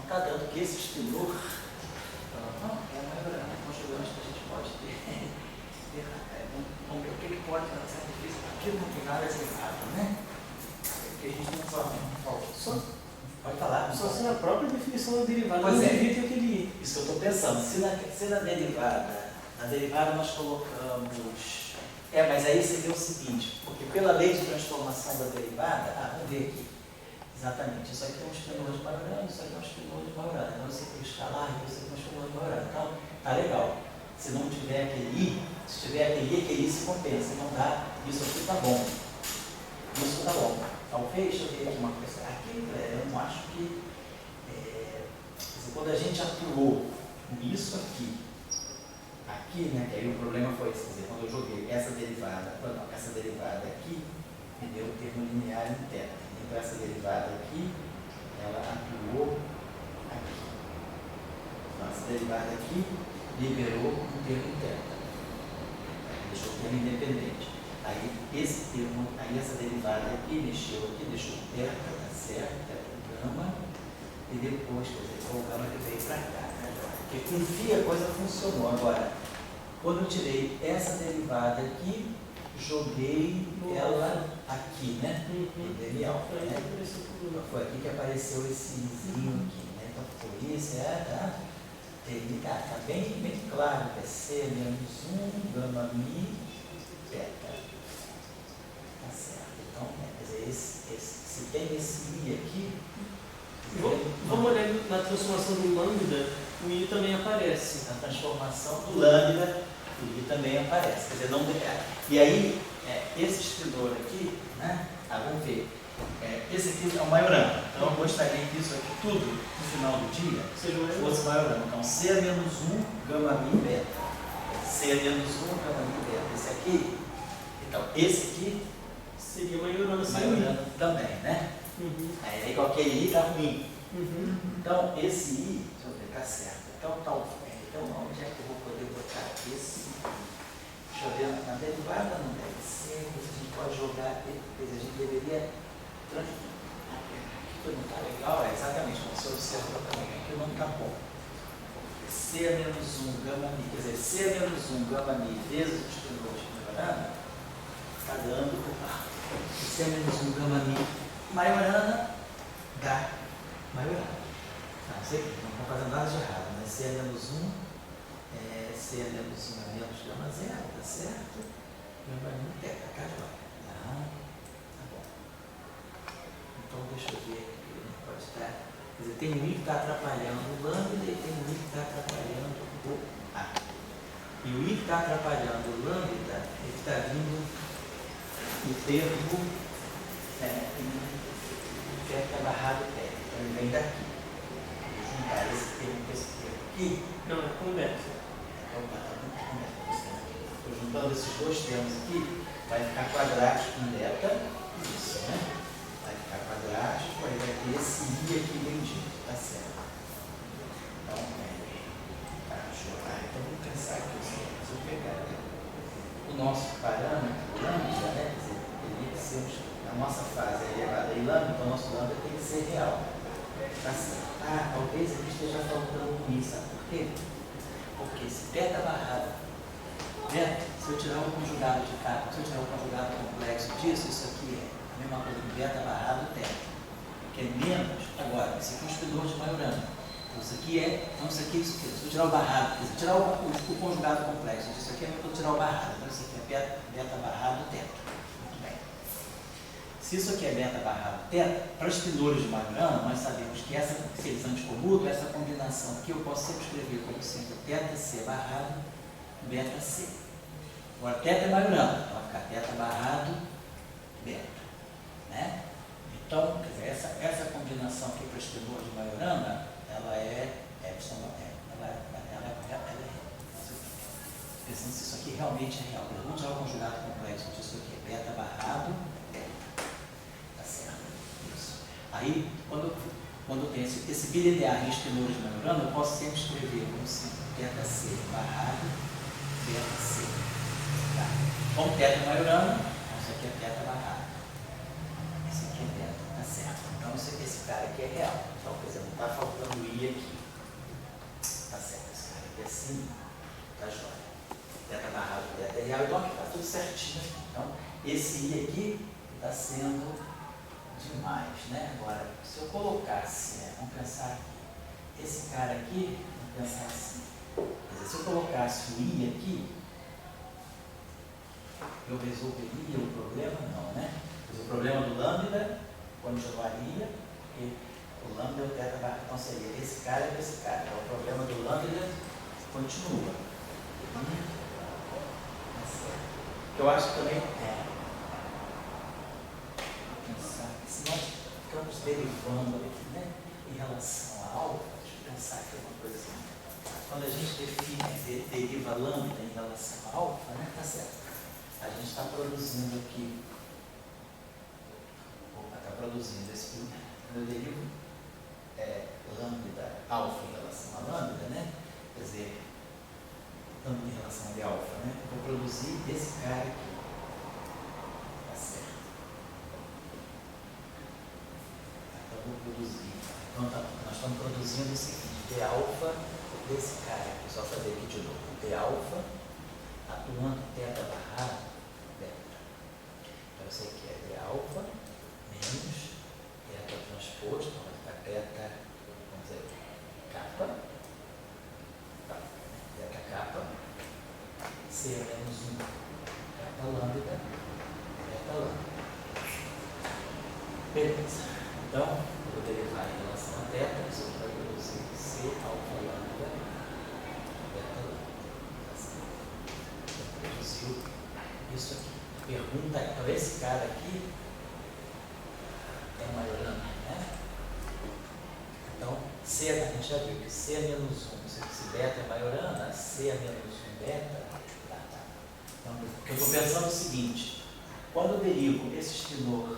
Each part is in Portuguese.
Então está dando que esse espinor não é maiorana. Então chegamos que a gente pode ter. Vamos ver o que pode dar certo difícil. Aqui não tem nada errado, né? Porque a gente não fala. Pode falar. Só se na própria definição da derivada Pois não é. devia ter aquele. Isso que eu estou pensando. Se na derivada nós colocamos. Mas aí seria o seguinte, porque pela lei de transformação da derivada, vamos ver aqui. Exatamente, isso aqui é um espinor de maiorana, isso aqui é um espinor de maiorana. Então você tem que escalar e você tem um espinor de maiorana. Então, tá legal. Se não tiver aquele I, se tiver aquele I se compensa. Se não dá, isso aqui tá bom. Isso tá bom. Talvez, deixa eu ver aqui uma coisa. Aqui, eu não acho que. Quando a gente atuou nisso aqui, né, que aí o problema foi esse, quer dizer, quando eu joguei essa derivada aqui, me deu o termo linear interno. Então essa derivada aqui, ela atuou aqui. Então essa derivada aqui liberou um termo interno. Deixou o termo independente. Aí essa derivada aqui mexeu aqui, deixou delta, tá certo, delta gama, e depois, quer dizer, foi o gama que veio para cá, né? Porque com φ a coisa funcionou. Agora, quando eu tirei essa derivada aqui, joguei ela aqui, né? Lineal. Foi aqui que apareceu esse izinho aqui, né? Então por isso, tá bem claro que é C menos 1, gama mi, beta. Tá certo. Então, quer dizer, se tem esse I aqui. Vamos olhar na transformação do lambda, o I também aparece. Na transformação do lambda, o I também aparece. Quer dizer, não. E aí, esse espinor aqui, né? Vamos ver. Esse aqui é o maiorana. Então eu gostaria que isso aqui tudo, no final do dia, fosse maiorana. Então C menos 1, gama mi, beta. C menos 1, gama mi, beta. Esse aqui, então, esse aqui seria maiorana também, né? Aí qualquer I dá ruim. Então, esse I, deixa eu ver, tá certo. Então, onde é que eu vou poder botar esse I? Deixa eu ver, na derivada não deve ser, a gente pode jogar, a gente deveria. Aqui não está legal, exatamente, como você observou também, aqui não está bom. C menos 1 gama mi, quer dizer, C menos 1 gama mi vezes o espinor de maiorana, está dando C menos 1 gama mi maiorana dá maiorana. Não sei, não estou fazendo nada de errado, né? C menos 1 C menos 1 é menos gama zero, tá certo? Gama mi beta, cá joia. Tá bom. Então deixa eu ver aqui, pode estar. Quer dizer, tem um I que está atrapalhando o lambda e tem um I que está atrapalhando o A. E o I que está atrapalhando o lambda, ele está vindo no termo beta barrado beta. Então ele vem daqui. Vou juntar esse termo com esse termo aqui. Não, é conversa. Estou juntando esses dois termos aqui, vai ficar quadrático com delta. Isso, né? Vai ficar quadrático, aí vai ter esse I aqui bendito, tá certo? Então, então vamos pensar aqui, se eu pegar o nosso parâmetro, lambda, né? Quer dizer, teria que ser a nossa fase elevada em lambda, então o nosso lambda tem que ser real. Tá certo? Talvez aqui esteja faltando um I, sabe por quê? Porque se beta barrado, se eu tirar um conjugado de K, se eu tirar um conjugado complexo disso, isso aqui é a mesma coisa que beta barrado teta, que é menos, agora, esse aqui é um espinor de maiorana. Então isso aqui isso aqui, se eu tirar o barrado, se eu tirar o conjugado complexo, isso aqui é para eu tirar o barrado, então isso aqui é beta barrado teta. Muito bem. Se isso aqui é beta barrado teta, para espinores de maiorana, nós sabemos que se eles anticomutam, essa combinação aqui eu posso sempre escrever como sendo teta C barrado beta C. Agora, teta é maiorana, então vai ficar teta barrado beta. Né? Então, quer dizer, essa combinação aqui para espinor de maiorana, ela é epsilon, ela é real. Pensando se isso aqui realmente é real. Vamos tirar o conjugado complexo disso aqui, beta barrado beta. Tá certo? Isso. Aí, quando eu tenho esse bilinear em espinores de maiorana, eu posso sempre escrever como se teta C barrado beta C. Tá? Como teta maiorana, isso aqui é teta barrado. Esse aqui é beta, tá certo? Então esse cara aqui é real. Então, quer dizer, não está faltando I sim, tá jóia. Teta barrado, teta real, então aqui está tudo certinho. Então, esse I aqui está sendo demais, né? Agora, se eu colocasse, vamos pensar aqui, esse cara aqui, vamos pensar assim, quer dizer, se eu colocasse o I aqui, eu resolveria o problema? Não, né? Mas o problema do lambda continuaria, porque o lambda é o teta barra, então seria esse cara e esse cara. Então, o problema do lambda continua. Eu acho que também pensar, se nós ficamos derivando aqui, né, em relação a alfa, deixa eu pensar aqui uma coisa assim. Quando a gente define, deriva lambda em relação a alfa, né, tá certo. A gente está produzindo aqui, está produzindo esse primeiro. Quando eu derivo lambda, alfa em relação a lambda, né, quer dizer, lambda em relação a de alfa, né, eu vou produzir esse cara aqui. Tá certo. Então, eu vou produzir. Então, nós estamos produzindo o seguinte, d alfa desse cara aqui, só fazer aqui de novo, d alfa atuando teta barrado beta. Então, isso aqui é d alfa menos teta transposto, então vai ficar teta, vamos dizer, capa, tá, teta capa, C menos 1, teta lambda, teta lambda. Beleza. Então, eu vou derivar em relação a teta, isso aqui vai produzir C alfa lambda, beta lambda. Produziu isso aqui. A pergunta é, então esse cara aqui é maiorana, né? Então, C, a gente já viu que C é menos 1, se beta é maiorana, C é menos 1 beta, tá. Então, eu estou pensando o seguinte, quando eu derivo esse espinor,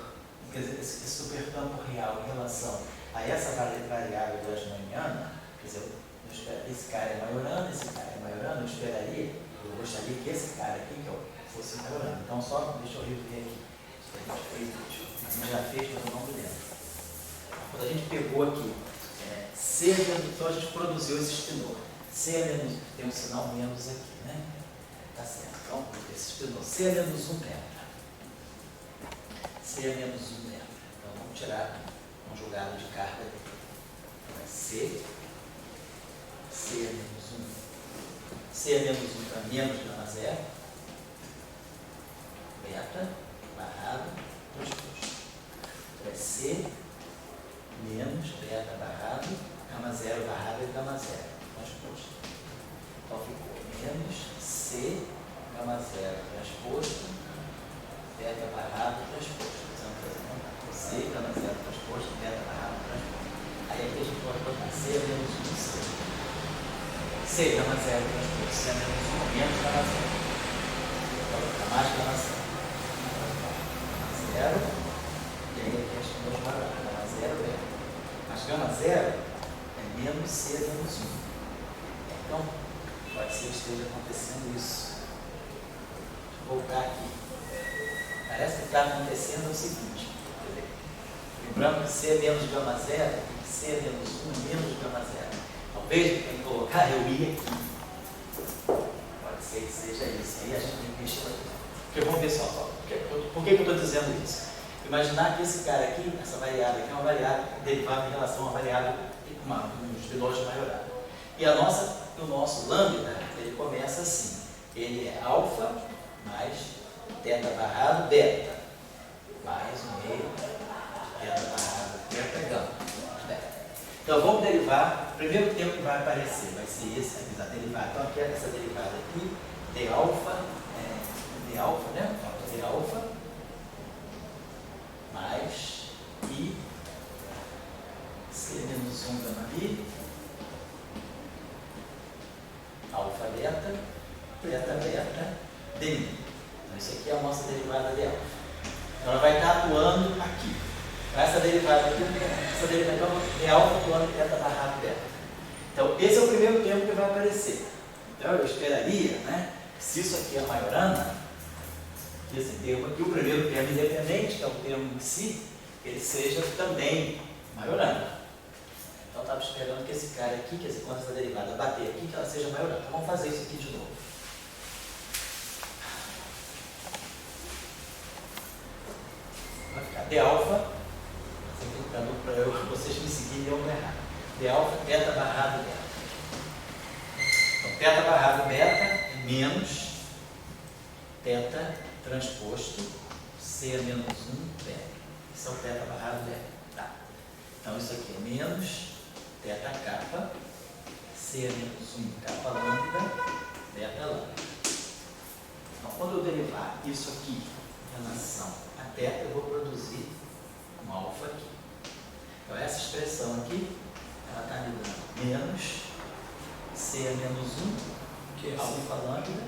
quer dizer, esse supercampo real em relação a essa variável drasmaniana, quer dizer, esse cara é maiorana, esse cara é maiorana, eu gostaria que esse cara aqui, que fosse maiorana. Então, só deixa eu rever aqui. A gente já fez, mas eu não me lembro. Quando a gente pegou aqui, C é menos, então a gente produziu esse espinor. C é menos, tem um sinal menos aqui, né? Tá certo. Então, esse espinor, C é menos 1 beta. C é menos 1 beta. Então, vamos tirar um jogado de carga dele. Então, C é menos 1. C é menos 1 para menos gama zero, beta, barrado, transposto. Então é C menos beta barrado, gama zero barrado e gama zero, transposto. Então ficou menos C, gama zero, transposto, beta barrado, transposto. C, gama zero, transposto, beta barrado, transposto. Aí aqui a gente pode botar C menos 1, C. C gama zero, C é menos 1, menos gama zero. Então, vai ficar mais gama zero. Gama zero, e aí aqui as duas maiores, gama zero, beta. Mas gama zero é menos C menos 1. Então, pode ser que esteja acontecendo isso. Deixa eu voltar aqui. Parece que está acontecendo o seguinte, lembrando que C é menos gama zero, e C é menos 1, menos gama zero. Talvez tem que colocar eu I aqui. Pode ser que seja isso. Aí a gente tem que mexer aqui. Porque vamos ver só. Por que eu estou dizendo isso? Imaginar que esse cara aqui, essa variável aqui, é uma variável derivada em relação a uma variável, um espinor de maiorada. E o nosso lambda, ele começa assim. Ele é alfa mais teta barrado beta. Mais um meio teta barrado beta gama. Então vamos derivar, o primeiro termo que vai aparecer vai ser esse aqui, a derivada. Então aqui essa derivada aqui, d alfa, né? Falta d alfa mais I, C menos 1 gama I, alfa beta, beta beta, d. Então isso aqui é a nossa derivada de alfa. Então ela vai estar atuando aqui. Essa derivada aqui, é alfa atuando em teta barrado beta. Então, esse é o primeiro termo que vai aparecer. Então, eu esperaria, né, se isso aqui é maiorana, que esse termo aqui, o primeiro termo independente, que é o termo em si, ele seja também maiorana. Então, está esperando que esse cara aqui, quer dizer, quando essa derivada bater aqui, que ela seja maior. Então vamos fazer isso aqui de novo. Vai ficar d alfa, simplificando para vocês me seguirem, eu vou errar. D alfa, beta barrado beta. Então, beta barrado beta é menos beta transposto C a menos 1 beta. Isso é o beta barrado beta. Tá. Então, isso aqui é menos beta capa, C a menos 1 capa lambda, beta lambda. Então, quando eu derivar isso aqui em relação a beta, eu vou produzir um alfa aqui. Então, essa expressão aqui, ela está me dando menos C a menos 1, que é alfa lambda,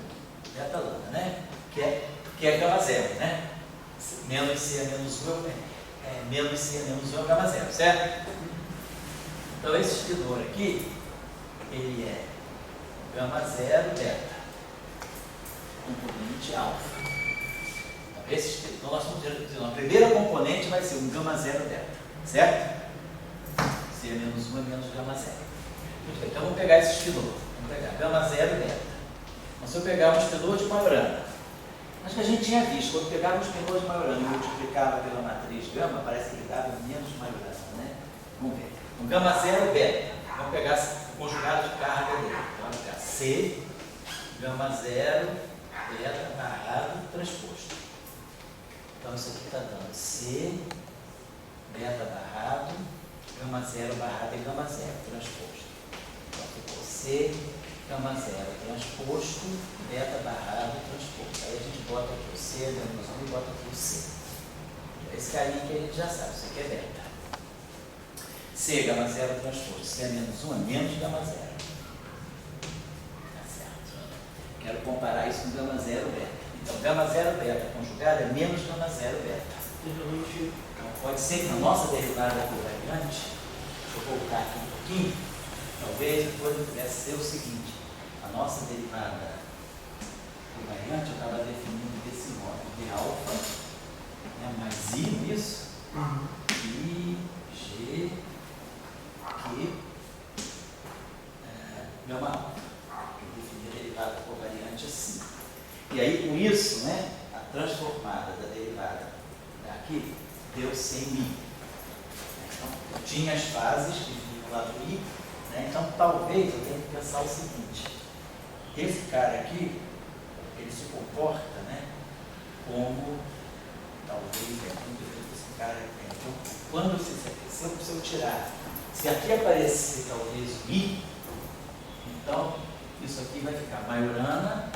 beta lambda, né? Que é gama zero, né? Menos C a menos 1 menos C a menos 1 é o gama zero, certo? Então, esse espidor aqui, ele é gama zero beta, componente alfa. Então, nós vamos dizer, a primeira componente vai ser um gama zero beta, certo? C a menos 1 é menos gama zero. Muito bem, então vamos pegar esse espidor. Vamos pegar gama zero beta. Então, se eu pegar um espidor de Majorana, acho que a gente tinha visto, quando pegava um espidor de Majorana e multiplicava pela matriz gama, parece que ele dava menos Majorana, né? Vamos ver. Um gama zero beta. Vamos pegar o conjugado de carga dele. Então, vamos pegar C, gama zero, beta, barrado, transposto. Então, isso aqui está dando C, beta, barrado, gama zero, barrado e gama zero, transposto. Então, ficou C, gama zero, transposto, beta, barrado, transposto. Aí a gente bota aqui o C, menos 1 e bota aqui o C. Esse carinha aqui a gente já sabe, isso aqui é beta. C, gama zero, transposto. C é menos 1, é menos gama zero. Tá certo. Quero comparar isso com gama zero, beta. Então, gama zero, beta conjugada é menos gama zero, beta. Então, pode ser que na nossa derivada covariante, deixa eu voltar aqui um pouquinho, talvez a coisa pudesse ser o seguinte: a nossa derivada covariante eu estava definindo desse modo: d alfa, né, mais I, isso, I, G, Q, gama alfa. Eu defini a derivada covariante assim. E aí, com isso, né, a transformada da derivada daqui deu 100.000. Então, eu tinha as fases que vinham lá do I, né? Então, talvez eu tenha que pensar o seguinte: esse cara aqui, ele se comporta, né, como, talvez, esse cara aqui. Então, quando se eu tirar, se aqui aparecer talvez o I, então, isso aqui vai ficar Majorana,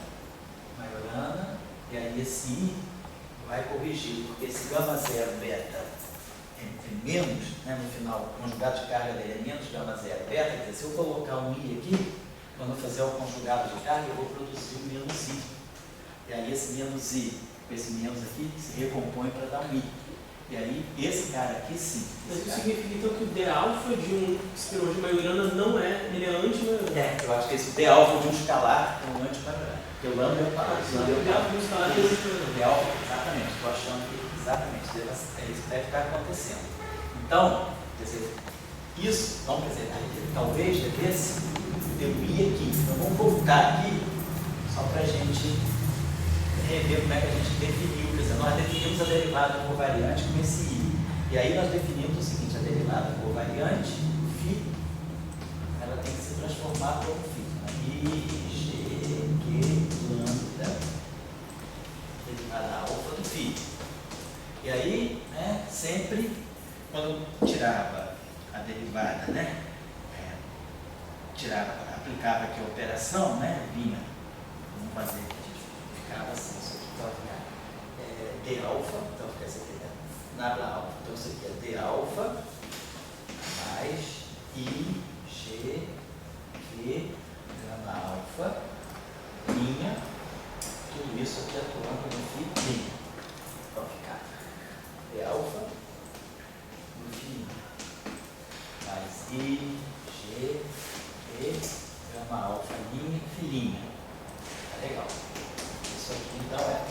e aí esse I vai corrigir, porque esse gama zero beta é menos, né, no final, o conjugado de carga dele é menos gama zero beta, quer dizer, se eu colocar um I aqui, quando eu fizer o conjugado de carga, eu vou produzir um menos I. E aí esse menos I, com esse menos aqui, se recompõe para dar um I. E aí esse cara aqui sim. Mas isso significa então que o D alfa de um espirão de Majorana não é, ele é anti-Majorana. Eu acho que esse D alfa de um escalar é um anti-Majorana. Porque o lambda é o palácio. O D alfa de um escalar é anti-Majorana. O D alfa, exatamente, estou achando que exatamente é isso que deve estar acontecendo. Então, quer dizer, isso, então, quer dizer, talvez devesse ter um I aqui. Então vamos voltar aqui, só para a gente rever como é que a gente definiu. Quer dizer, nós definimos a derivada covariante com esse I. E aí nós definimos o seguinte: a derivada covariante, φ, ela tem que se transformar como φ. I, G, Q, lambda, derivada alfa do φ. E aí, né, sempre, quando tirava a derivada, né, aplicava aqui a operação, né, vinha, vamos fazer que a gente ficava assim, isso aqui vai ficar D alfa, então fica isso aqui, né, nabla alfa, então isso aqui é D alfa mais I, G, Q, gama alfa, linha, tudo isso aqui atuando no φ linha. Então ficar D alfa no φ mais I, G, Q, gama alfa, linha, filhinha. Tá legal. Isso aqui então é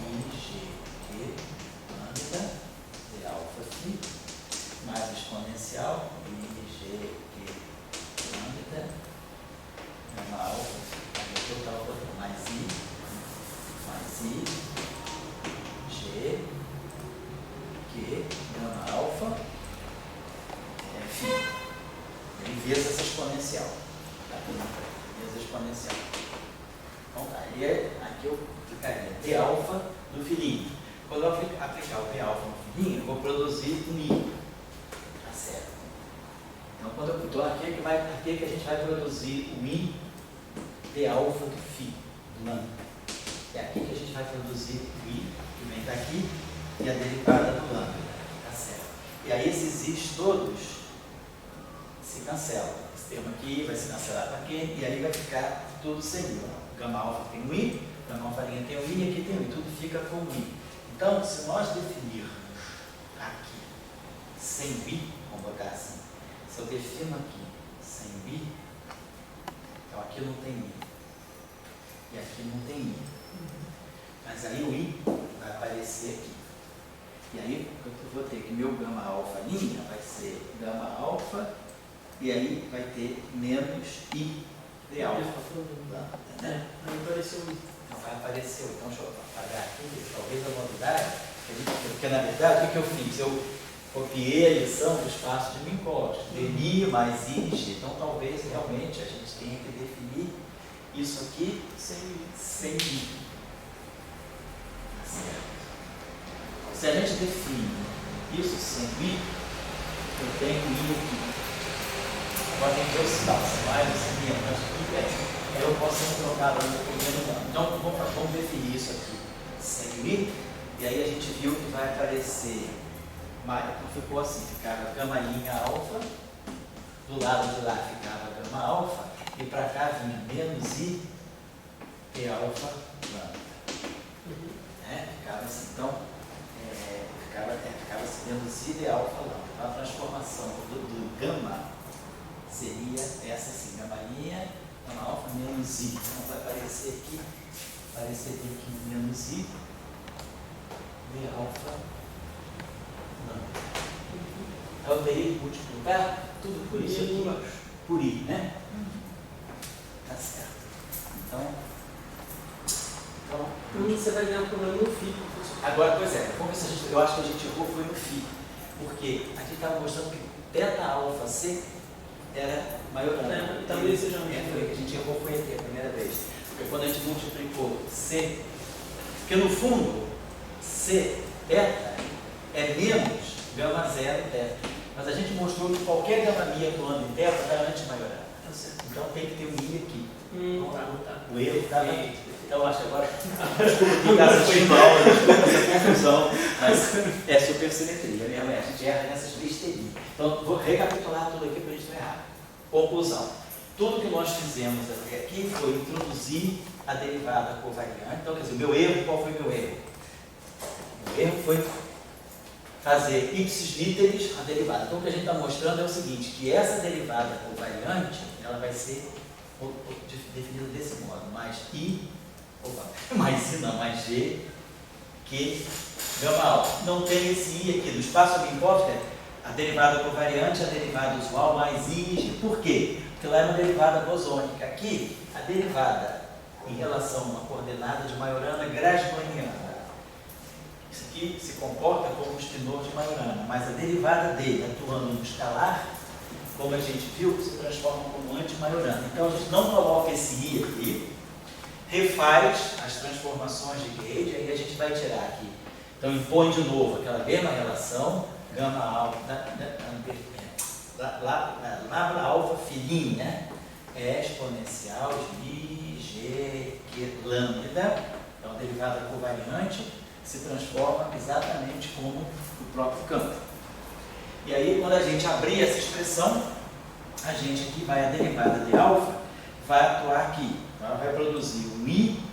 I, G, Q, lambda, D alfa, φ, mais exponencial, I, G, vezes exponencial. Tá? Vezes exponencial. Então tá, e aqui eu ficaria P alfa do filhinho. Quando eu aplicar o P alfa no filhinho, eu vou produzir um I. Tá certo? Então quando eu estou aqui, aqui que a gente vai produzir o I P alfa do Φ, do lambda. É aqui que a gente vai produzir o I, que vem daqui, e a derivada do lambda. Tá certo? E aí esses I's todos se cancelam. Esse termo aqui vai se cancelar para aqui, e aí vai ficar tudo sem I. Gama alfa tem um I, gama alfa tem um I, e aqui tem um I, tudo fica com um I. Então, se nós definirmos aqui sem I, vamos botar assim, se eu defino aqui sem I, então aqui não tem I, e aqui não tem I. Mas aí o I vai aparecer aqui. E aí eu vou ter que meu gama alfa linha vai ser gama alfa, e aí vai ter menos I de alfa. Aí apareceu I. Então vai aparecer. Então deixa eu apagar aqui, talvez a novidade, porque na verdade o que eu fiz? Eu copiei a lição do espaço de Minkowski, DI mais IG. Então talvez realmente a gente tenha que definir isso aqui sem I. Certo. Se a gente define isso sem I, eu tenho I aqui. Agora tem que ver o sinal, se mais ou se menos, mas tudo bem. Aí eu posso trocar lá no primeiro ano. Então vamos definir isso aqui sem I, e aí a gente viu que vai aparecer, então ficou assim, ficava gama linha alfa, do lado de lá ficava gama alfa, e para cá vinha menos I P alfa lambda. Ficava assim, então, ficava assim, menos I de alfa lambda. Então, a transformação do gama seria essa assim, gama linha, gama alfa menos I. Então vai aparecer aqui menos I de alfa lambda. Eu teria que multiplicar tudo por isso aqui, por I, né? Tá certo. Então você vai ganhar um problema no Φ. Agora, pois é, vamos ver se eu acho que a gente errou foi no Φ. Porque aqui estava mostrando que θ alfa C era maior. Talvez seja foi que a gente errou foi aqui a primeira vez. Porque quando a gente multiplicou C, porque no fundo C θ é menos gama zero θ. Mas a gente mostrou que qualquer gama mi atuando em θ está anti-maiorando. Então tem que ter um I aqui. O erro está aqui. Então eu acho agora. Desculpa foi mal, desculpa essa confusão, mas é supersimetria mesmo, a gente erra nessas besteirinhas. Então vou recapitular tudo aqui para a gente não errar. Conclusão: tudo que nós fizemos até aqui foi introduzir a derivada covariante. Então, quer dizer, o meu erro, qual foi o meu erro? O erro foi fazer ipsis literis a derivada. Então o que a gente está mostrando é o seguinte, que essa derivada covariante, ela vai ser definida desse modo, mais G que gama alfa. Não tem esse I aqui. Do espaço Minkowski, a derivada covariante é a derivada usual mais IG. Por quê? Porque lá é uma derivada bosônica. Aqui, a derivada em relação a uma coordenada de Majorana Grasmaniana. Isso aqui se comporta como um spinor de Majorana, mas a derivada dele atuando no escalar, como a gente viu, se transforma como anti-Majorana. Então a gente não coloca esse I aqui, refaz as transformações de Gauge, aí a gente vai tirar aqui. Então impõe de novo aquela mesma relação, gama alfa, labra alfa filhinha, né? É exponencial de I, G, Q, lambda. Então a derivada covariante se transforma exatamente como o próprio campo. E aí, quando a gente abrir essa expressão, a gente aqui vai, a derivada de alfa vai atuar aqui. Então, ela vai produzir um I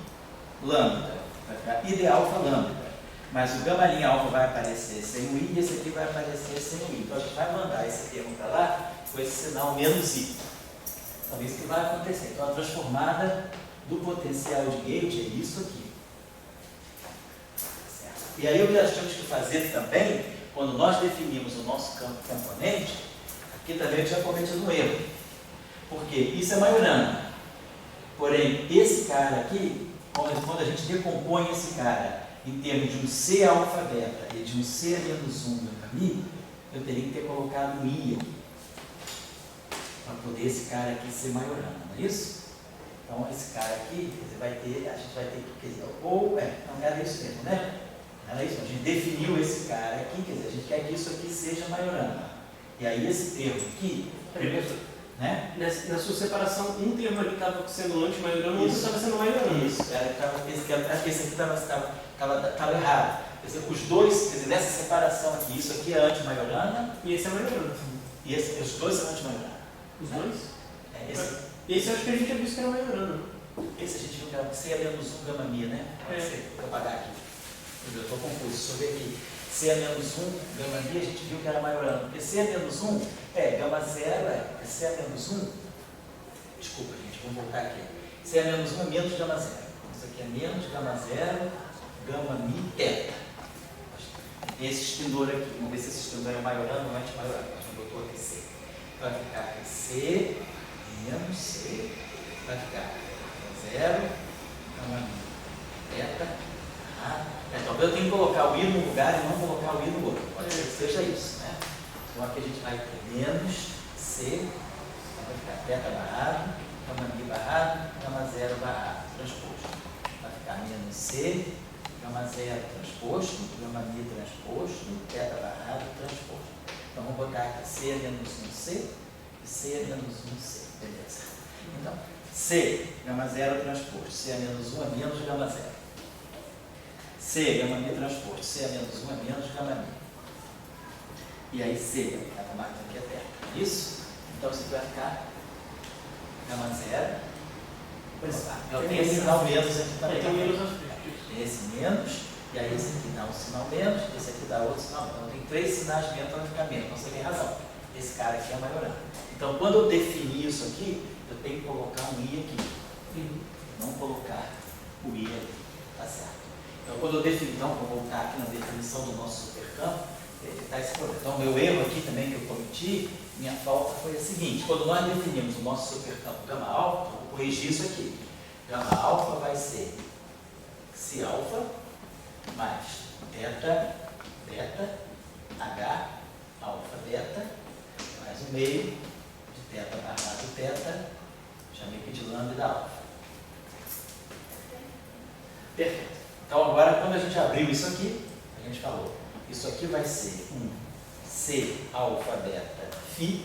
lambda, vai ficar I de alfa lambda. Mas o gama linha alfa vai aparecer sem o I e esse aqui vai aparecer sem o I. Então, a gente vai mandar esse termo para lá com esse sinal menos I. Então, isso que vai acontecer. Então, a transformada do potencial de Gauge é isso aqui. E aí, o que nós temos que fazer também, quando nós definimos o nosso campo componente, aqui também eu tinha cometido um erro. Porque isso é Majorana. Porém, esse cara aqui, quando a gente decompõe esse cara em termos de um C alfa beta e de um C menos 1 no caminho, eu teria que ter colocado um I aqui, para esse cara aqui ser maiorana, não é isso? Então, esse cara aqui, quer dizer, a gente vai ter que, quer dizer, não era isso mesmo, né? Não era isso, a gente definiu esse cara aqui, quer dizer, a gente quer que isso aqui seja maiorana. E aí esse termo aqui, primeiro, né? Na sua separação, um termo ali estava sendo anti-maiorana, o outro estava sendo maiorana. Isso, acho que esse aqui estava errado. Quer dizer, os dois, quer dizer, nessa separação aqui, isso aqui é anti-maiorana. E esse é maiorana. E os dois são anti-maiorana. Os dois? Esse eu acho que a gente já visto que era maiorana. Esse a gente viu que era C menos 1 gama mi, né? Vou apagar aqui. Eu estou confuso, deixa eu ver aqui. C menos 1 gama mi, a gente viu que era maiorana. Porque C menos 1 gama 0 é C menos 1. Desculpa, gente, vamos voltar aqui. C menos 1 é menos gama 0. Então, isso aqui é menos gama 0, gama mi, teta. Esse espindor aqui, vamos ver se esse espindor é maiorana ou anti-maiorana. A gente botou aqui C. Vai ficar aqui C menos C. Vai ficar 0, gama mi, teta. Talvez eu tenha que colocar o I num lugar e não colocar o I no outro. Pode ser que seja isso, né? Então aqui a gente vai ter menos C, vai ficar teta barrado, gama mi barrado, gama 0 barrado, transposto. Vai ficar menos C, gama 0 transposto, gama mi transposto, teta barrado, transposto. Então vamos botar aqui C menos 1C e C menos 1C. Beleza. Então, C, gama 0 transposto, C menos 1 é menos gama 0. C, gama mi transposto, C menos 1 é menos gama mi. E aí C, a máquina aqui é teta. Isso? Então isso aqui vai ficar gama 0. Eu tenho esse sinal menos aqui também. Tem esse menos, e aí esse aqui dá um sinal menos, esse aqui dá outro sinal menos. Então tem 3 sinais menos para ficar menos. Então você tem razão. Esse cara aqui é maiorana. Então quando eu definir isso aqui, eu tenho que colocar um I aqui. Não colocar o I aqui. Tá certo? Então, quando eu defini, vou voltar aqui na definição do nosso supercampo, está esse problema. Então, meu erro aqui também que eu cometi, minha falta foi a seguinte: quando nós definimos o nosso supercampo gama alfa, vou corrigir isso aqui. Gama alfa vai ser psi alfa mais beta, H, alfa, beta, mais o meio de teta barrado teta, chamei aqui de lambda alfa. Perfeito. Então agora, quando a gente abriu isso aqui, a gente falou, isso aqui vai ser um C alfa beta φ,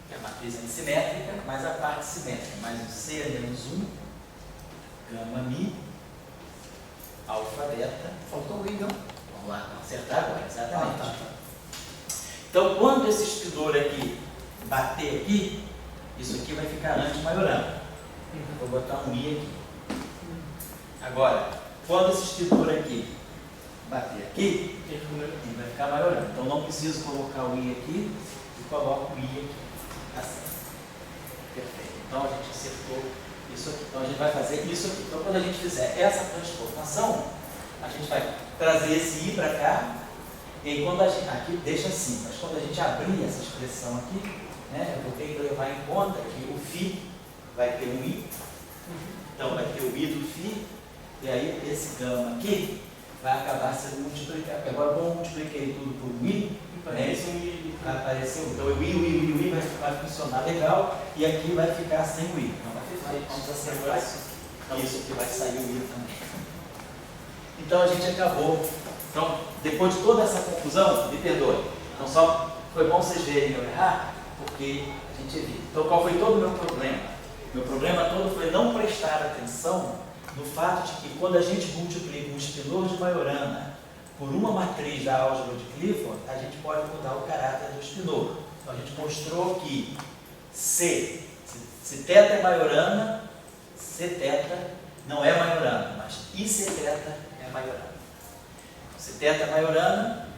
que é a matriz simétrica, mais a parte simétrica, mais um C menos 1, gama mi, alfa beta. Faltou o I, não? Vamos lá, acertar agora, exatamente. Então, quando esse espidor aqui bater aqui, isso aqui vai ficar anti-maiorana. Vou botar um I aqui. Agora, quando esse espidor aqui bater aqui, ele vai ficar maiorando. Então não preciso colocar o I aqui e coloco o I aqui. Assim. Perfeito. Então a gente acertou isso aqui. Então a gente vai fazer isso aqui. Então quando a gente fizer essa transformação, a gente vai trazer esse I para cá. E aí quando a gente, aqui deixa assim, mas quando a gente abrir essa expressão aqui, né, eu vou ter que levar em conta que o φ vai ter um I. Então vai ter o I do φ. E aí esse gama aqui vai acabar sendo multiplicado. Agora como eu multipliquei tudo por I, vai aparecer um. Então o I vai funcionar legal e aqui vai ficar sem o I. Então vamos acertar isso. Então isso aqui vai sair o I também. Então a gente acabou. Então, depois de toda essa confusão, me perdoe. Então só foi bom vocês verem eu errar, porque a gente evita. Então qual foi todo o meu problema? Meu problema todo foi não prestar atenção no fato de que quando a gente multiplica um espinor de Majorana por uma matriz da álgebra de Clifford, a gente pode mudar o caráter do espinor. Então a gente mostrou que se θ é Majorana, C θ não é Majorana, mas IC θ é Majorana. Se θ é Majorana,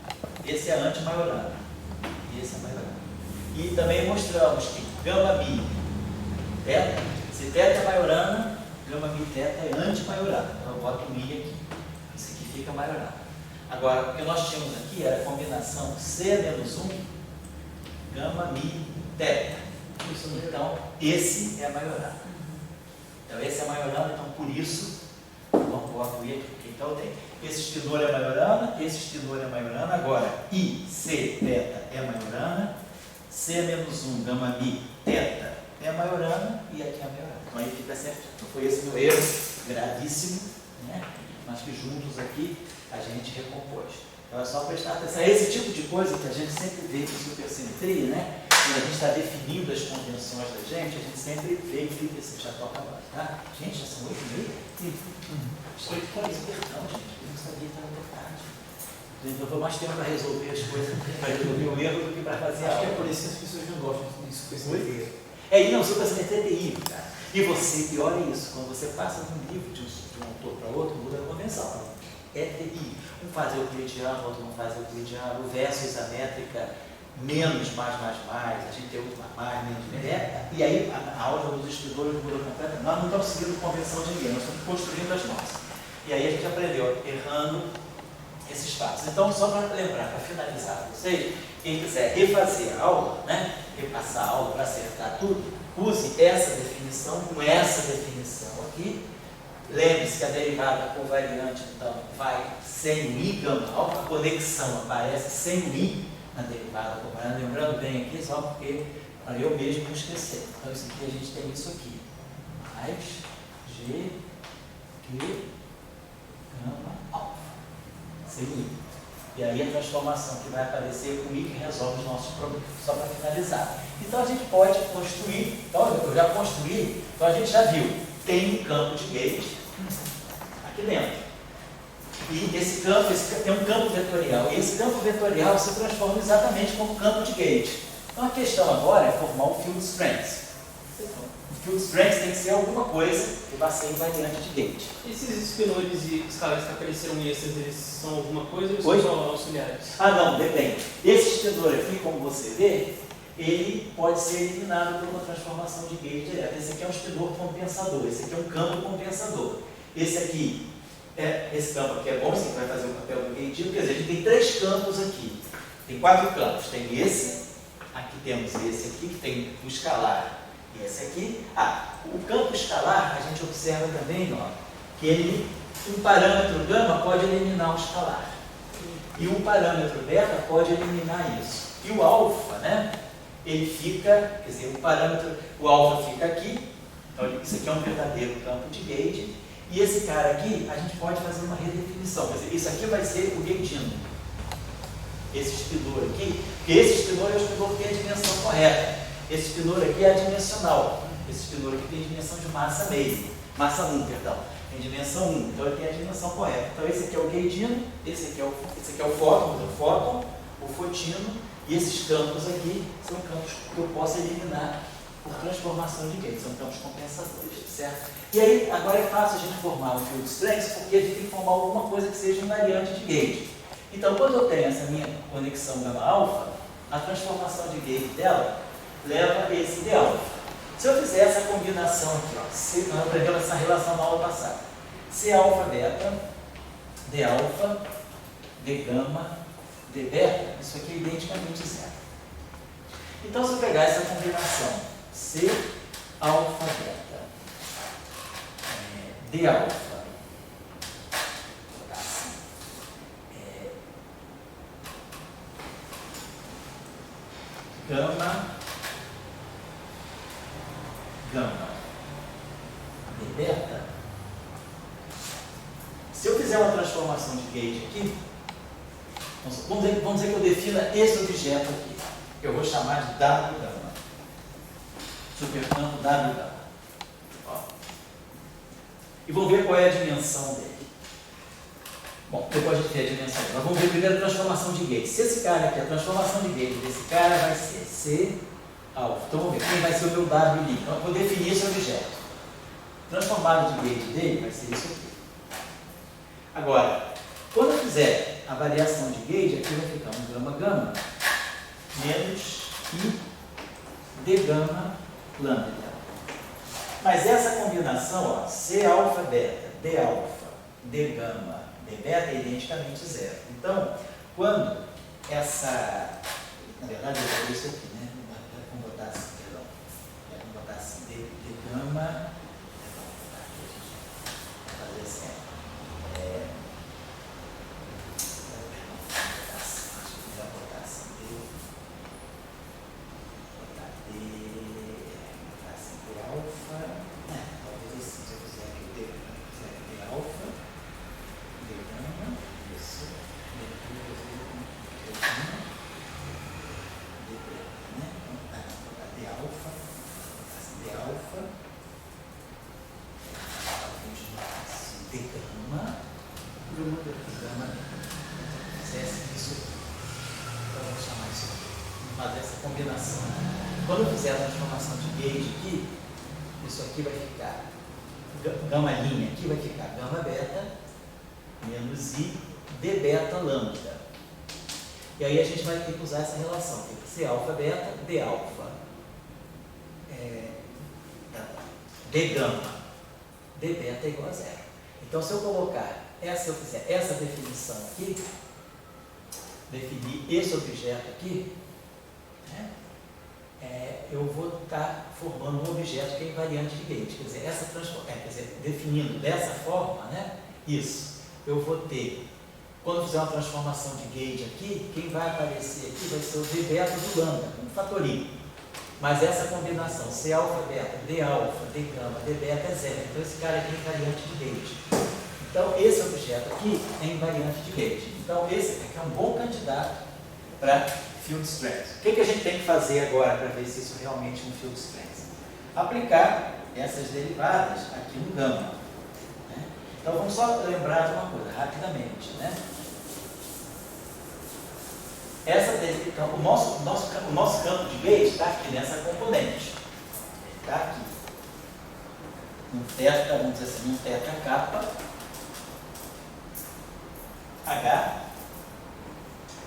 esse é anti-Majorana. E esse é Majorana. E também mostramos que gama mi θ, se θ é Majorana, gama mi θ é anti-Majorana. Então eu boto um I aqui. Isso aqui fica Majorana. Agora, o que nós tínhamos aqui era a combinação C menos 1, gama mi θ. Então, esse é Majorana. Então, esse é Majorana, então por isso, eu não boto o I aqui. Então, tem esse espinor é Majorana, esse espinor é Majorana. Agora, I, C, θ é Majorana, C-1, gama mi, teta, é a maiorana e aqui é a maiorana. Então aí fica certo. Então foi esse meu erro gravíssimo, né? Mas que juntos aqui a gente recompôs. Então é só prestar atenção. É esse tipo de coisa que a gente sempre vê com supersimetria, né? Quando a gente está definindo as convenções da gente, a gente sempre vê que você já toca agora, tá? Gente, já são 8h30? Perdão, gente, eu não sabia que era muito tarde. Então foi mais tempo para resolver as coisas, para resolver o erro do que para fazer a Acho que aula. é por isso que as pessoas não gostam de supersimetria. E não, supersimetria é terrível, cara. E você, pior é isso, quando você passa de um livro de um autor para outro, muda a convenção. É terrível. Um faz euclidiano, o outro não faz euclidiano, o verso isométrica, menos, mais, a gente tem outro mais, menos, e aí a aula dos estudadores mudou completamente. Nós não estamos seguindo convenção de ninguém, nós estamos construindo as nossas. E aí a gente aprendeu errando esses passos. Então, só para lembrar, para finalizar para vocês, quem quiser refazer a aula, né, repassar a aula para acertar tudo, use essa definição com essa definição aqui. Lembre-se que a derivada covariante, então, vai sem o i gama alfa, a conexão aparece sem o i na derivada covariante. Lembrando bem aqui, só porque para eu mesmo não esquecer. Então, isso aqui a gente tem isso aqui. Mais g, q, gama alfa. Sem o i. E aí a transformação que vai aparecer com o i que resolve os nossos problemas. Só para finalizar. Então, a gente pode construir. Então, eu já construí. Então, a gente já viu. Tem um campo de gauge aqui dentro. E esse campo tem um campo vetorial. E esse campo vetorial se transforma exatamente como campo de gauge. Então a questão agora é formar um field strength. O field strength tem que ser alguma coisa que vai ser invariante de gauge. Esses espinores e escalares que apareceram extras, eles são alguma coisa ou Oi? são só auxiliares? Ah não, depende. Esse espinor aqui, como você vê, ele pode ser eliminado por uma transformação de gauge direta. Esse aqui é um espinor compensador, esse aqui é um campo compensador. Esse aqui, esse campo aqui é bom, esse aqui vai fazer o papel do gauge, quer dizer, a gente tem 3 campos aqui. Tem 4 campos, tem esse, aqui temos esse aqui, que tem o escalar, e esse aqui. O campo escalar, a gente observa também, ó, que um parâmetro gama pode eliminar o escalar. E um parâmetro beta pode eliminar isso. E o alfa, né? Ele fica, quer dizer, o alfa fica aqui, então isso aqui é um verdadeiro campo de gauge, e esse cara aqui, a gente pode fazer uma redefinição, quer dizer, isso aqui vai ser o gaugino, esse espinor aqui, porque esse espinor é o espinor que tem a dimensão correta, esse espinor aqui é adimensional, esse espinor aqui tem dimensão de massa 1, perdão, tem dimensão 1, então ele tem a dimensão correta. Então esse aqui é o gaugino, esse aqui é o fóton, o fotino. E esses campos aqui são campos que eu posso eliminar por transformação de gauge, são campos compensadores, certo? E aí, agora é fácil a gente formar o field strength, porque a gente tem que formar alguma coisa que seja invariante de gauge. Então, quando eu tenho essa minha conexão gama alfa, a transformação de gauge dela leva esse d alfa. Se eu fizer essa combinação aqui, ó, nós aprendemos essa relação na aula passada, C alfa beta, D alfa, D gama, D beta, isso aqui é identicamente zero. Então, se eu pegar essa combinação C alfa beta, D alfa, vou botar assim, gama, D beta, se eu fizer uma transformação de gauge aqui, vamos dizer que eu defina esse objeto aqui, que eu vou chamar de W gama, supercampo W gama. Ó. E vamos ver qual é a dimensão dele. Bom, depois de ter a dimensão dele, nós vamos ver primeiro a transformação de gauge. Se esse cara aqui, a transformação de gauge desse cara vai ser C alfa. Então vamos ver quem vai ser o meu W ali. Então eu vou definir esse objeto. Transformado de gauge dele vai ser isso aqui. Agora, quando eu fizer a variação de gauge, aqui vai ficar um gama menos I D gama lambda. Mas essa combinação, ó, C alfa beta, D alfa, D gama, D beta é identicamente zero. Então, quando essa... Na verdade, eu vou ver isso aqui, né? Vamos botar assim, perdão. Vamos botar assim, D gama... Vou fazer assim, quando eu fizer a transformação de gauge aqui, isso aqui vai ficar, gama linha aqui vai ficar gama beta menos I d beta lambda. E aí a gente vai ter que usar essa relação, tem que ser alfa beta, d alfa, d gama, d beta é igual a zero. Então se eu colocar, se eu fizer essa definição aqui, definir esse objeto aqui, né, eu vou estar formando um objeto que é invariante de gauge. Quer dizer, definindo dessa forma, né, isso, eu vou ter, quando eu fizer uma transformação de gauge aqui, quem vai aparecer aqui vai ser o d beta do lambda, um fatorinho. Mas essa combinação, C alfa beta, D alfa, D gama, D beta é zero. Então esse cara aqui é invariante de gauge. Então esse objeto aqui é invariante de gauge. Então esse aqui é um bom candidato para field strength. O que a gente tem que fazer agora para ver se isso realmente é um field strength? Aplicar essas derivadas aqui no gama. Né? Então vamos só lembrar de uma coisa, rapidamente. Né? Então, o nosso campo de gauge está aqui nessa componente. Está aqui. Um θ, vamos dizer assim, um θ kappa, H,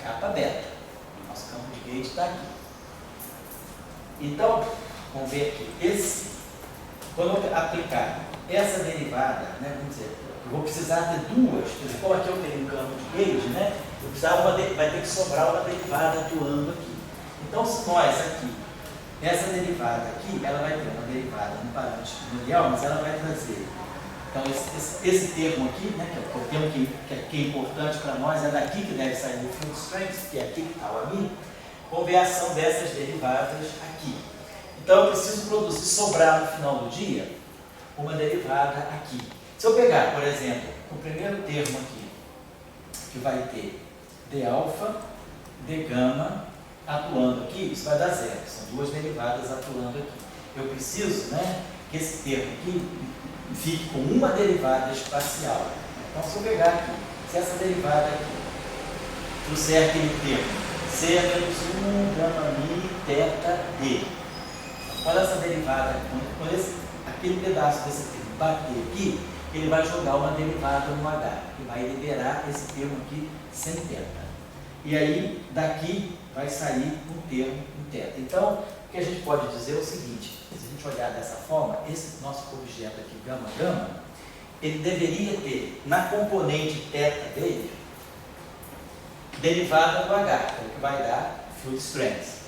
kappa beta. Nosso campo de gauge está aqui. Então, vamos ver aqui. Quando eu aplicar essa derivada, né, vamos dizer, eu vou precisar de duas, quer dizer, como aqui eu tenho um campo de gauge, né, vai ter que sobrar uma derivada atuando aqui. Então, se nós aqui, essa derivada aqui, ela vai ter uma derivada no parâmetro exponencial, mas ela vai trazer. Então, esse termo aqui, né, que é o termo que é importante para nós, é daqui que deve sair o field strength, que é aqui que está o AMI, conversão dessas derivadas aqui. Então, eu preciso produzir, sobrar no final do dia, uma derivada aqui. Se eu pegar, por exemplo, o primeiro termo aqui, que vai ter d alfa, d gama, atuando aqui, isso vai dar zero. São duas derivadas atuando aqui. Eu preciso, né, que esse termo aqui fique com uma derivada espacial. Então, se eu pegar aqui, se essa derivada aqui trouxer aquele termo, C menos 1, gama mi, θ, d. Quando essa derivada, aquele pedaço desse termo bater aqui, ele vai jogar uma derivada no H, que vai liberar esse termo aqui sem θ. E aí, daqui, vai sair um termo em θ. Então, o que a gente pode dizer é o seguinte, se a gente olhar dessa forma, esse nosso objeto aqui, gama, ele deveria ter, na componente θ dele, derivada do H, que é o que vai dar field strength.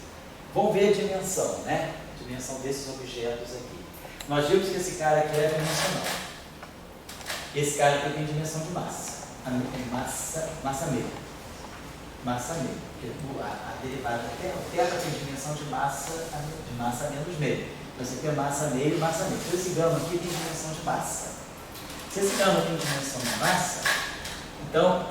Vamos ver a dimensão, né? A dimensão desses objetos aqui. Nós vimos que esse cara aqui é dimensional. Esse cara aqui tem dimensão de massa. Massa meio. Porque a derivada o θ tem dimensão de massa menos meio. Então, esse aqui é massa meio. Então, esse gama aqui tem dimensão de massa. Se esse gama tem dimensão de massa, então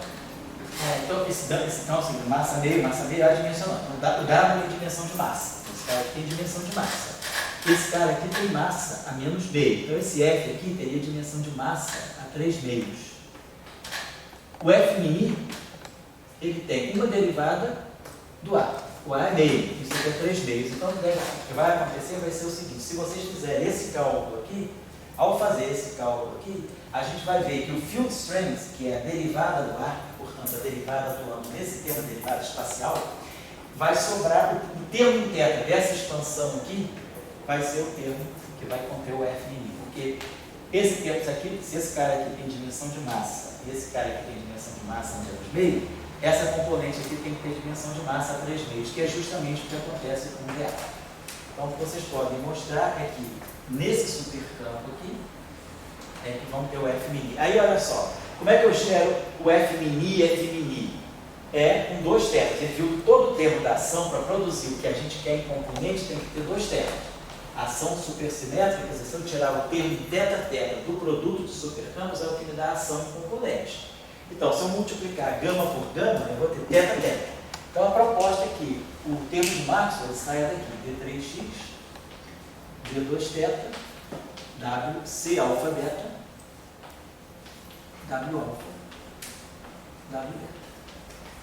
massa meio é adimensional. Então, o gama tem dimensão de massa. Esse cara aqui tem dimensão de massa. Esse cara aqui tem massa a menos meio. Então, esse F aqui teria dimensão de massa a 3 meios. O F mini, ele tem uma derivada do A. O A é meio, isso aqui é 3 meios. Então, o que vai acontecer vai ser o seguinte, se vocês fizerem esse cálculo aqui, ao fazer esse cálculo aqui, a gente vai ver que o field strength, que é a derivada do A, portanto, a derivada atuando nesse termo, derivada espacial, vai sobrar o termo interno dessa expansão aqui, vai ser o termo que vai conter o F mini. Porque esse termo aqui, se esse cara aqui tem dimensão de massa e esse cara aqui tem dimensão de massa a menos meio, essa componente aqui tem que ter dimensão de massa a 3 meios, que é justamente o que acontece com o DA. Então, o que vocês podem mostrar é que nesse supercampo aqui, é que vamos ter o F mini. Aí, olha só, como é que eu gero o F mini e F mini? É com 2 termos. Você viu que todo termo da ação, para produzir o que a gente quer em componente, tem que ter 2 termos. Ação supersimétrica, quer dizer, se eu tirar o termo θ do produto de supercampos, é o que me dá a ação em componente. Então, se eu multiplicar gama por gama, eu vou ter θ. Então, a proposta é que o termo de Maxwell saia daqui, D3x, D2θ, W, C alfa beta, W alfa, W beta.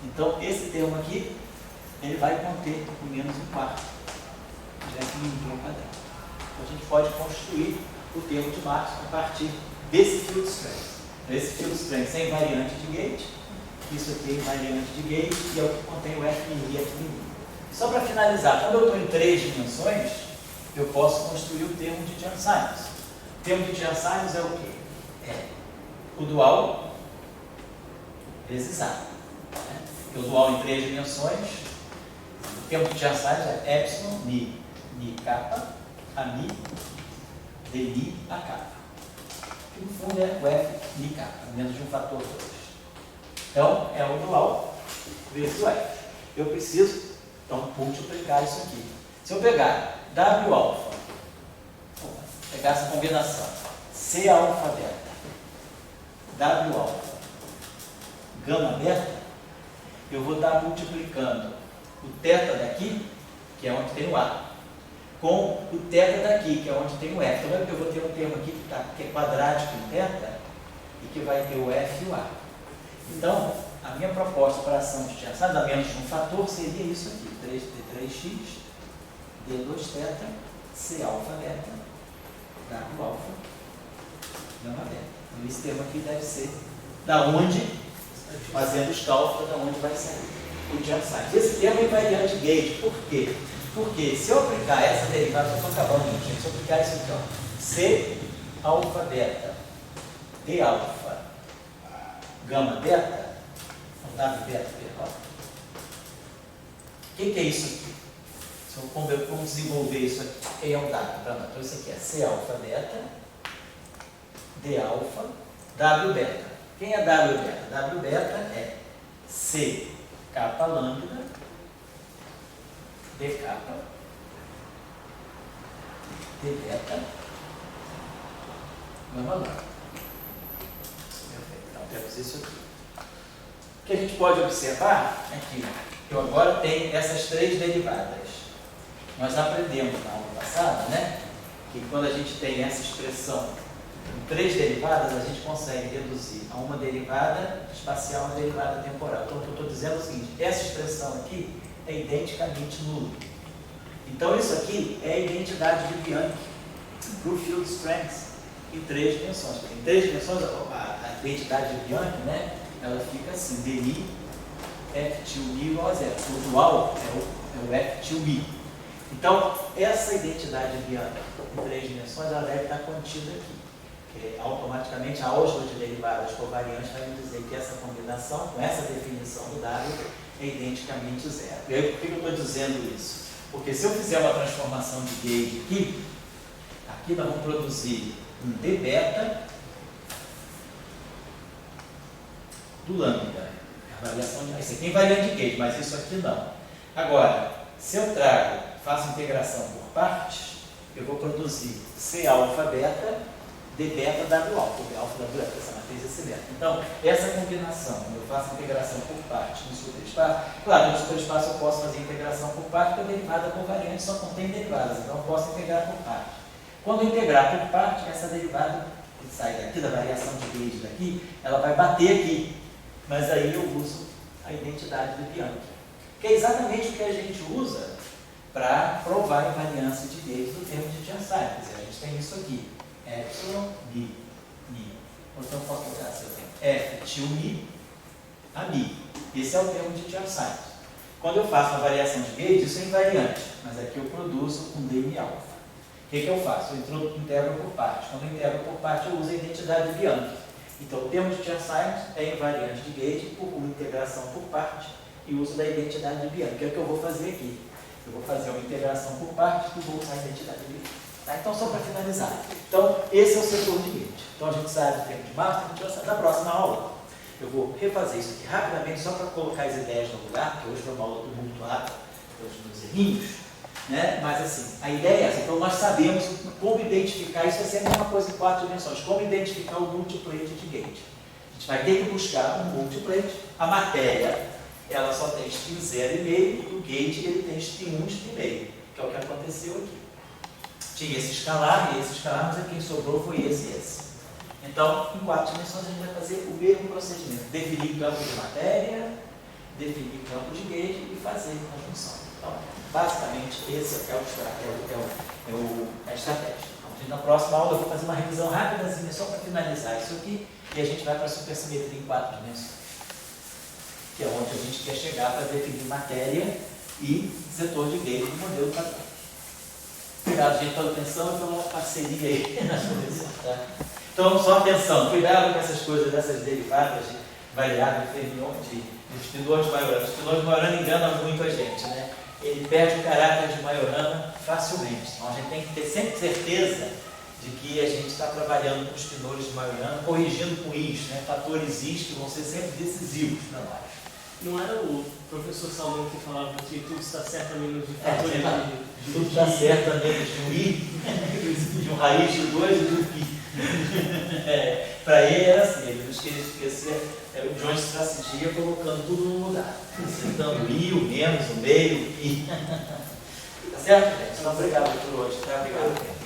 Então, esse termo aqui, ele vai conter o menos 1/4 de F ninguém quadrado. Então a gente pode construir o termo de Marx a partir desse field strength. Esse field strength é invariante de gauge, isso aqui é invariante de gauge e é o que contém o F e F mínimo. Só para finalizar, quando eu estou em 3 dimensões, eu posso construir o termo de Chern-Simons. O termo de Chern-Simons é o quê? É o dual vezes A. Né? Porque o dual em 3 dimensões, o termo de Chern-Simons é epsilon, ni kappa, a mi, de ni a kappa. Que no fundo é o F ni kappa, menos de um fator 2. Então, é o dual vezes o F. Eu preciso, então, multiplicar isso aqui. Se eu pegar W alfa, pegar essa combinação, C alfa beta, W alfa, gama beta, eu vou estar multiplicando o θ daqui, que é onde tem o A, com o θ daqui, que é onde tem o F. Então, eu vou ter um termo aqui que é quadrático em θ e que vai ter o F e o A. Então, a minha proposta para a ação de Chern-Simons, a menos de um fator, seria isso aqui, 3d3x, d2θ, C alfa beta, W alfa, gama beta. Então, esse termo aqui deve ser da onde, fazendo os cálculos, da onde vai sair o Chern-Simons. Esse termo é invariante gauge. Por quê? Porque se eu aplicar essa derivada, eu estou acabando, gente, se eu aplicar isso aqui, ó, C alfa beta, D alfa, gama beta, W beta, o que é isso aqui? Vamos desenvolver isso aqui. Quem é o W para nós? Então, isso aqui é C alfa beta, D alfa, W beta. Quem é W beta? W beta é C kappa lambda, D kappa, D beta, gama lambda. Perfeito. Então, temos isso aqui. O que a gente pode observar é que eu agora tenho essas 3 derivadas. Nós aprendemos na aula passada, né, que quando a gente tem essa expressão em 3 derivadas, a gente consegue reduzir a uma derivada espacial e uma derivada temporal. Então, eu estou dizendo o seguinte, essa expressão aqui é identicamente nula. Então, isso aqui é a identidade de Bianchi para o field strength em 3 dimensões. Em 3 dimensões, a identidade de Bianchi, né, ela fica assim, dni f til mi igual a zero. O dual é o f til mi. Então, essa identidade de Bianchi em 3 dimensões, ela deve estar contida aqui. Porque automaticamente a álgebra de derivadas covariantes vai me dizer que essa combinação, com essa definição do W, é identicamente zero. E aí, por que eu estou dizendo isso? Porque se eu fizer uma transformação de gauge aqui nós vamos produzir um d beta do lambda. A variação de... Isso aqui é invariante de gauge, mas isso aqui não. Agora, se eu faço integração por partes, eu vou produzir C alfa beta, D beta, W alfa. D alfa, W beta, essa matriz é C beta. Então, essa combinação, quando eu faço integração por partes no superespaço, claro, no superespaço eu posso fazer integração por partes, porque a derivada covariante só contém derivadas, então eu posso integrar por partes. Quando eu integrar por partes, essa derivada que sai daqui, da variação de gauge daqui, ela vai bater aqui. Mas aí eu uso a identidade de Bianchi, que é exatamente o que a gente usa para provar a invariância de gauge do termo de Chern-Simons. Quer dizer, a gente tem isso aqui, epsilon, mi. Então, posso colocar assim, eu tenho f til mi a mi. Esse é o termo de Chern-Simons. Quando eu faço a variação de gauge, isso é invariante, mas aqui eu produzo um dmi alfa. O que eu faço? Eu integro por parte. Quando eu integro por parte, eu uso a identidade de Bianchi. Então, o termo de Chern-Simons é invariante de gauge por uma integração por parte e uso da identidade de Bianchi, que é o que eu vou fazer aqui. Eu vou fazer uma integração por parte e vou usar a identidade de Bianchi. Tá? Então, só para finalizar. Então, esse é o setor de gauge. Então, a gente sabe o termo de Marx, na próxima aula, eu vou refazer isso aqui rapidamente, só para colocar as ideias no lugar, porque hoje foi uma aula tumultuada, pelos meus errinhos. Né? Mas assim, a ideia é essa. Então nós sabemos como identificar, isso vai ser a mesma coisa em 4 dimensões, como identificar o multiplate de gauge. A gente vai ter que buscar um multiplate. A matéria, ela só tem spin 0,5 e o gauge ele tem spin 1 e spin meio, que é o que aconteceu aqui. Tinha esse escalar e esse escalar, mas quem sobrou foi esse e esse. Então, em 4 dimensões a gente vai fazer o mesmo procedimento. Definir campo de matéria, definir campo de gauge e fazer a junção. Então, basicamente, esse é o estratégia. Então, na próxima aula eu vou fazer uma revisão rápidazinha só para finalizar isso aqui e a gente vai para a supersimetria em 4 dimensões, que é onde a gente quer chegar para definir matéria e setor de gauge do modelo padrão. Obrigado, gente, pela atenção e pela parceria aí na solução. Tá? Então, só atenção, cuidado com essas coisas, dessas derivadas de variável de spinor de Majorana. O spinor de Majorana engana muito a gente, né? Ele perde o caráter de Majorana facilmente. Então, a gente tem que ter sempre certeza de que a gente está trabalhando com os spinores de Majorana, corrigindo com is, né? Fatores is que vão ser sempre decisivos para nós. Não era o professor Salmão que falava que tudo está certo a menos de fatores de tudo está certo a menos de um i, de um raiz de 2 e de um pi. Para ele era assim, ele não queria esquecer, o Jones Tracidia colocando tudo no lugar. Acertando o i, o menos, o meio, o pi. Tá certo, gente? Então, obrigado por hoje. Tá? Obrigado.